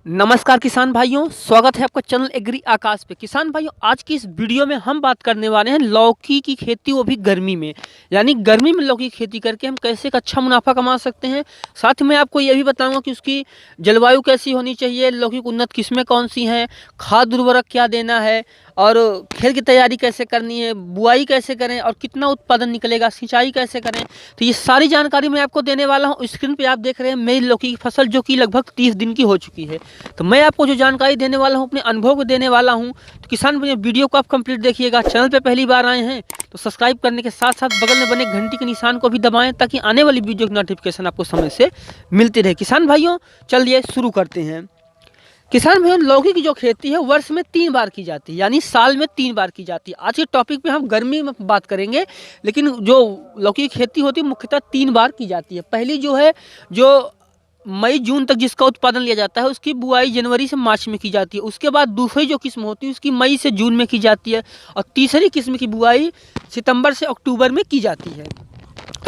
नमस्कार किसान भाइयों, स्वागत है आपका चैनल एग्री आकाश पे। किसान भाइयों, आज की इस वीडियो में हम बात करने वाले हैं लौकी की खेती, वो भी गर्मी में। यानी गर्मी में लौकी की खेती करके हम कैसे एक अच्छा मुनाफा कमा सकते हैं। साथ में आपको यह भी बताऊंगा कि उसकी जलवायु कैसी होनी चाहिए, लौकी की उन्नत किस्में कौन सी हैं, खाद उर्वरक क्या देना है और खेत की तैयारी कैसे करनी है, बुआई कैसे करें और कितना उत्पादन निकलेगा, सिंचाई कैसे करें। तो ये सारी जानकारी मैं आपको देने वाला हूँ। स्क्रीन पे आप देख रहे हैं मेरी लौकी की फसल, जो कि लगभग 30 दिन की हो चुकी है। तो मैं आपको जो जानकारी देने वाला हूँ, अपने अनुभव को देने वाला हूँ। तो किसान भाई, वीडियो को आप कंप्लीट देखिएगा। चैनल पे पहली बार आए हैं तो सब्सक्राइब करने के साथ साथ बगल में बने घंटी के निशान को भी दबाएं, ताकि आने वाली वीडियो की नोटिफिकेशन आपको समय से मिलती रहे। किसान भाइयों, चलिए शुरू करते हैं। किसान भाइयों, लौकी की जो खेती है वर्ष में 3 बार की जाती है, यानी साल में 3 बार की जाती है। आज के टॉपिक पे हम गर्मी में बात करेंगे, लेकिन जो लौकी की खेती होती है मुख्यतः 3 बार की जाती है। पहली जो है, जो मई जून तक जिसका उत्पादन लिया जाता है, उसकी बुआई जनवरी से मार्च में की जाती है। उसके बाद दूसरी जो किस्म होती है उसकी मई से जून में की जाती है, और तीसरी किस्म की बुआई सितंबर से अक्टूबर में की जाती है।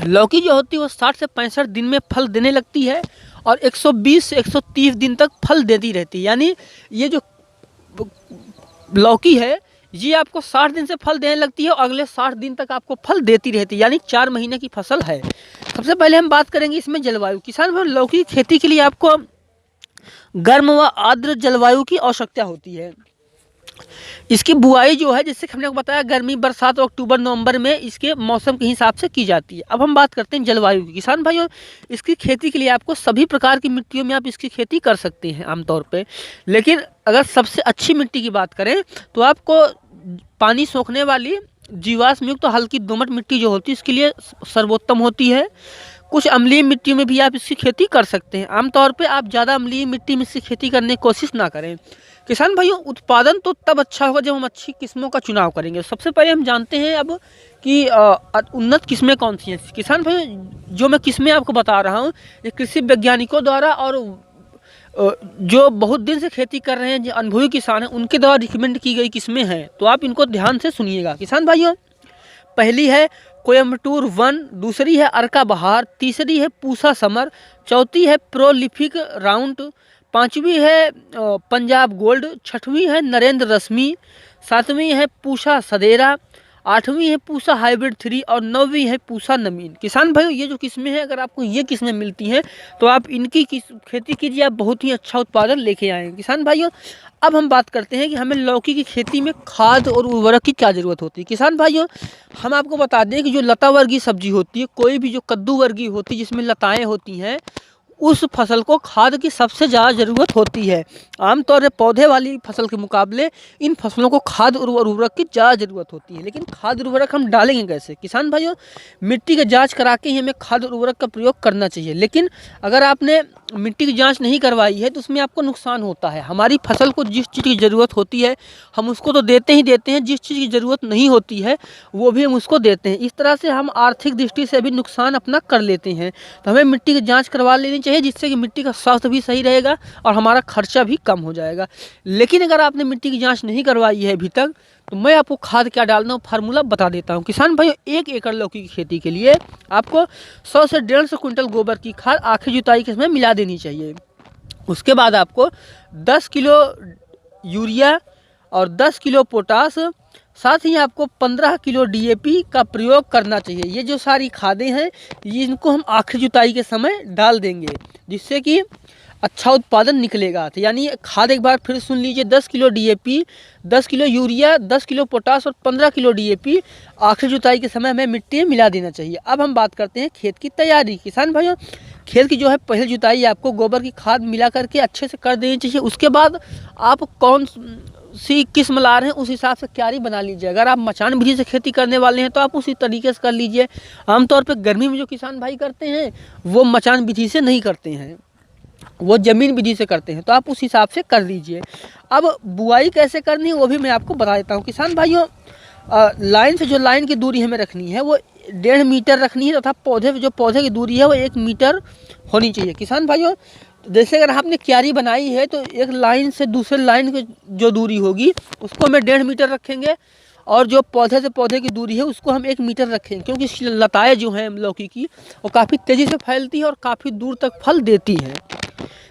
लौकी जो होती है वो 60 से 65 दिन में फल देने लगती है और 120 से 130 दिन तक फल देती रहती है। यानी ये जो लौकी है ये आपको 60 दिन से फल देने लगती है और अगले 60 दिन तक आपको फल देती रहती है, यानी 4 महीने की फसल है। सबसे पहले हम बात करेंगे इसमें जलवायु। किसान भाई, लौकी की खेती के लिए आपको गर्म व आर्द्र जलवायु की आवश्यकता होती है। इसकी बुआई जो है, जैसे हमने बताया, गर्मी, बरसात और अक्टूबर नवंबर में इसके मौसम के हिसाब से की जाती है। अब हम बात करते हैं जलवायु की। किसान भाइयों, इसकी खेती के लिए आपको सभी प्रकार की मिट्टियों में आप इसकी खेती कर सकते हैं आमतौर पे, लेकिन अगर सबसे अच्छी मिट्टी की बात करें तो आपको पानी सोखने वाली जीवाश्म युक्त तो हल्की दोमट मिट्टी जो होती है इसके लिए सर्वोत्तम होती है। कुछ अम्लीय मिट्टी में भी आप इसकी खेती कर सकते हैं। आमतौर पे आप ज़्यादा अम्लीय मिट्टी में इसकी खेती करने की कोशिश ना करें। किसान भाइयों, उत्पादन तो तब अच्छा होगा जब हम अच्छी किस्मों का चुनाव करेंगे। सबसे पहले हम जानते हैं अब कि उन्नत किस्में कौन सी हैं। किसान भाइयों, जो मैं किस्में आपको बता रहा हूँ, ये कृषि वैज्ञानिकों द्वारा और जो बहुत दिन से खेती कर रहे हैं, जो अनुभवी किसान हैं, उनके द्वारा रिकमेंड की गई किस्में हैं। तो आप इनको ध्यान से सुनिएगा। किसान भाइयों, पहली है कोयम्बटूर 1, दूसरी है अर्का बहार, तीसरी है पूसा समर, चौथी है प्रोलिफिक राउंड, पांचवी है पंजाब गोल्ड, छठवीं है नरेंद्र रश्मि, सातवीं है पूसा सदेरा, आठवीं है पूसा हाइब्रिड 3 और 9वीं है पूसा नमीन। किसान भाइयों, ये जो किस्में हैं, अगर आपको ये किस्में मिलती हैं तो आप इनकी खेती कीजिए, आप बहुत ही अच्छा उत्पादन लेके आएंगे। किसान भाइयों, अब हम बात करते हैं कि हमें लौकी की खेती में खाद और उर्वरक की क्या ज़रूरत होती है। किसान भाइयों, हम आपको बता दें कि जो लता वर्गीय सब्जी होती है, कोई भी जो कद्दू वर्गीय होती है जिसमें लताएँ होती हैं, उस फसल को खाद की सबसे ज़्यादा ज़रूरत होती है। आमतौर पर पौधे वाली फसल के मुकाबले इन फसलों को खाद और उर्वरक की ज़्यादा ज़रूरत होती है। लेकिन खाद उर्वरक हम डालेंगे कैसे? किसान भाइयों, मिट्टी की जांच करा के ही हमें खाद उर्वरक का प्रयोग करना चाहिए। लेकिन अगर आपने मिट्टी की जांच नहीं करवाई है तो उसमें आपको नुकसान होता है। हमारी फसल को जिस चीज़ की ज़रूरत होती है हम उसको तो देते ही देते हैं, जिस चीज़ की ज़रूरत नहीं होती है वो भी हम उसको देते हैं। इस तरह से हम आर्थिक दृष्टि से भी नुकसान अपना कर लेते हैं। तो हमें मिट्टी की जांच करवा लेनी चाहिए, जिससे कि मिट्टी का स्वास्थ्य भी सही रहेगा और हमारा खर्चा भी कम हो जाएगा। लेकिन अगर आपने मिट्टी की जांच नहीं करवाई है अभी तक, तो मैं आपको खाद क्या डालना है फार्मूला बता देता हूँ। किसान भाइयों, 1 एकड़ लौकी की खेती के लिए आपको 100 से 150 क्विंटल गोबर की खाद आखिरी जुताई के समय मिला देनी चाहिए। उसके बाद आपको 10 किलो यूरिया और 10 किलो पोटास, साथ ही आपको 15 किलो डीएपी का प्रयोग करना चाहिए। ये जो सारी खादें हैं, ये इनको हम आखिरी जुताई के समय डाल देंगे, जिससे कि अच्छा उत्पादन निकलेगा। तो यानी खाद एक बार फिर सुन लीजिए, 10 kilo DAP, 10 kilo urea, 10 kilo potash और 15 किलो डीएपी आखिरी जुताई के समय हमें मिट्टी में मिला देना चाहिए। अब हम बात करते हैं खेत की तैयारी। किसान भाइयों, खेत की जो है पहली जुताई आपको गोबर की खाद मिला करके अच्छे से कर देनी चाहिए। उसके बाद आप कौन सी किस्म ला रहे हैं उस हिसाब से क्यारी बना लीजिए। अगर आप मचान विधि से खेती करने वाले हैं तो आप उसी तरीके से कर लीजिए। आमतौर पर गर्मी में जो किसान भाई करते हैं वो मचान विधि से नहीं करते हैं, वो ज़मीन विधि से करते हैं, तो आप उस हिसाब से कर लीजिए। अब बुआई कैसे करनी है वो भी मैं आपको बता देता हूँ। किसान भाइयों, लाइन से जो लाइन की दूरी हमें रखनी है वो 1.5 मीटर रखनी है, तथा पौधे की दूरी है वो 1 मीटर होनी चाहिए। किसान भाइयों, जैसे अगर आपने क्यारी बनाई है तो एक लाइन से दूसरे लाइन की जो दूरी होगी उसको हमें 1.5 मीटर रखेंगे, और जो पौधे से पौधे की दूरी है उसको हम 1 मीटर रखेंगे, क्योंकि लताएँ जो हैं लौकी की वो काफ़ी तेज़ी से फैलती है और काफ़ी दूर तक फल देती हैं।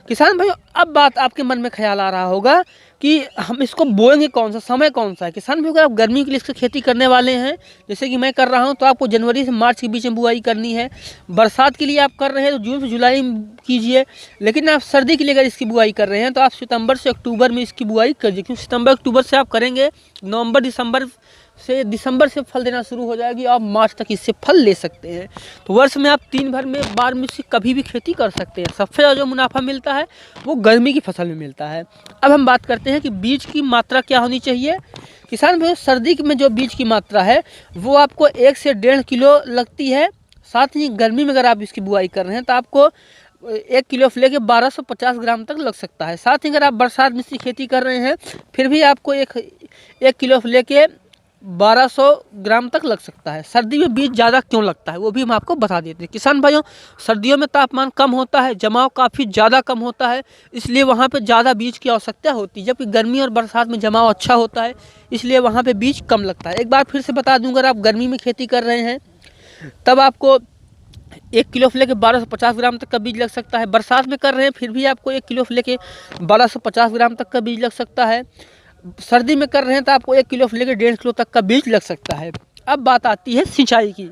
किसान भाइयों, अब बात आपके मन में ख्याल आ रहा होगा कि हम इसको बोएंगे कौन सा, समय कौन सा है। किसान भाइयों, अगर आप गर्मी के लिए इसकी खेती करने वाले हैं, जैसे कि मैं कर रहा हूं, तो आपको जनवरी से मार्च के बीच में बुआई करनी है। बरसात के लिए आप कर रहे हैं तो जून से जुलाई में कीजिए। लेकिन आप सर्दी के लिए अगर इसकी बुआई कर रहे हैं तो आप सितंबर से अक्टूबर में इसकी बुआई करिए, क्योंकि सितंबर अक्टूबर से आप करेंगे, नवंबर दिसंबर से फल देना शुरू हो जाएगी, आप मार्च तक इससे फल ले सकते हैं। तो वर्ष में आप 3 बार में इसकी कभी भी खेती कर सकते हैं। सबसे ज़्यादा जो मुनाफा मिलता है वो गर्मी की फसल में मिलता है। अब हम बात करते हैं कि बीज की मात्रा क्या होनी चाहिए। किसान भाइयों, सर्दी में जो बीज की मात्रा है वो आपको 1 से 1.5 किलो लगती है। साथ ही गर्मी में अगर आप इसकी बुआई कर रहे हैं तो आपको 1 किलो से लेके 1250 ग्राम तक लग सकता है। साथ ही अगर आप बरसात में इसकी खेती कर रहे हैं फिर भी आपको एक किलो से लेके 1200 ग्राम तक लग सकता है। सर्दी में बीज ज़्यादा क्यों लगता है वो भी हम आपको बता देते हैं। किसान भाइयों, सर्दियों में तापमान कम होता है, जमाव काफ़ी ज़्यादा कम होता है, इसलिए वहाँ पे ज़्यादा बीज की आवश्यकता होती है। जबकि गर्मी और बरसात में जमाव अच्छा होता है, इसलिए वहाँ पे बीज कम लगता है। एक बार फिर से बता दूँ, अगर आप गर्मी में खेती कर रहे हैं तब आपको 1 किलो से लेके 1250 ग्राम तक का बीज लग सकता है। बरसात में कर रहे हैं फिर भी आपको 1 किलो से लेके 1250 ग्राम तक का बीज लग सकता है। सर्दी में कर रहे हैं तो आपको 1 किलो से लेकर 1.5 किलो तक का बीज लग सकता है। अब बात आती है सिंचाई की।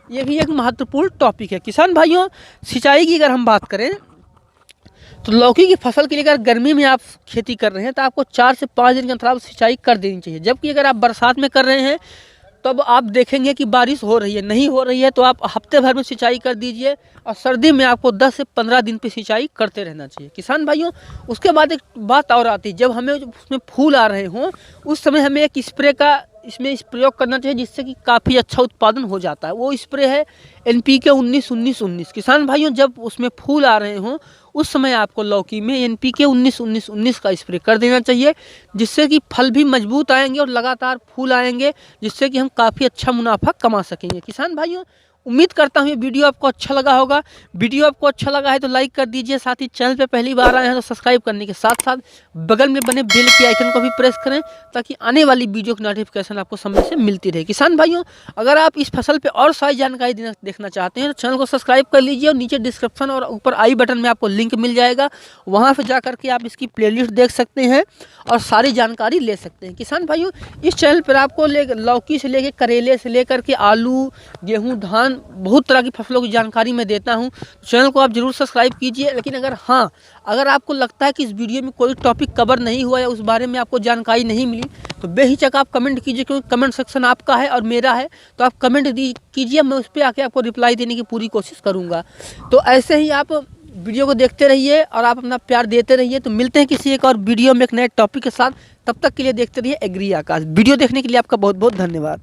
ये भी एक महत्वपूर्ण टॉपिक है। किसान भाइयों, सिंचाई की अगर हम बात करें तो लौकी की फसल के लिए अगर गर्मी में आप खेती कर रहे हैं तो आपको 4 से 5 दिन के अंतराल सिंचाई कर देनी चाहिए। जबकि अगर आप बरसात में कर रहे हैं तब आप देखेंगे कि बारिश हो रही है, नहीं हो रही है तो आप हफ्ते भर में सिंचाई कर दीजिए। और सर्दी में आपको 10 से 15 दिन पे सिंचाई करते रहना चाहिए। किसान भाइयों, उसके बाद एक बात और आती है, जब हमें उसमें फूल आ रहे हों उस समय हमें एक स्प्रे का इसमें प्रयोग करना चाहिए, जिससे कि काफ़ी अच्छा उत्पादन हो जाता है। वो स्प्रे है NPK 19-19-19। किसान भाइयों, जब उसमें फूल आ रहे हों उस समय आपको लौकी में NPK 19-19-19 का स्प्रे कर देना चाहिए, जिससे कि फल भी मजबूत आएंगे और लगातार फूल आएंगे, जिससे कि हम काफ़ी अच्छा मुनाफा कमा सकेंगे। किसान भाइयों, उम्मीद करता हूँ ये वीडियो आपको अच्छा लगा होगा। वीडियो आपको अच्छा लगा है तो लाइक कर दीजिए। साथ ही चैनल पे पहली बार आए हैं तो सब्सक्राइब करने के साथ साथ बगल में बने बेल के आइकन को भी प्रेस करें, ताकि आने वाली वीडियो की नोटिफिकेशन आपको समय से मिलती रहे। किसान भाइयों, अगर आप इस फसल पे और सारी जानकारी देखना चाहते हैं तो चैनल को सब्सक्राइब कर लीजिए और नीचे डिस्क्रिप्शन और ऊपर आई बटन में आपको लिंक मिल जाएगा, वहाँ पर जा करके आप इसकी प्लेलिस्ट देख सकते हैं और सारी जानकारी ले सकते हैं। किसान भाइयों, इस चैनल पर आपको लौकी से लेकर करेले से लेकर के आलू, गेहूँ, धान, बहुत तरह की फसलों की जानकारी मैं देता हूं। चैनल को आप जरूर सब्सक्राइब कीजिए। लेकिन अगर आपको लगता है कि इस वीडियो में कोई टॉपिक कवर नहीं हुआ या उस बारे में आपको जानकारी नहीं मिली तो बेहिचक आप कमेंट कीजिए, क्योंकि कमेंट सेक्शन आपका है और मेरा है। तो आप कमेंट कीजिए, मैं उस पर आके आपको रिप्लाई देने की पूरी कोशिश करूँगा। तो ऐसे ही आप वीडियो को देखते रहिए और आप अपना प्यार देते रहिए। तो मिलते हैं किसी एक और वीडियो में एक नए टॉपिक के साथ। तब तक के लिए देखते रहिए एग्री आकाश। वीडियो देखने के लिए आपका बहुत बहुत धन्यवाद।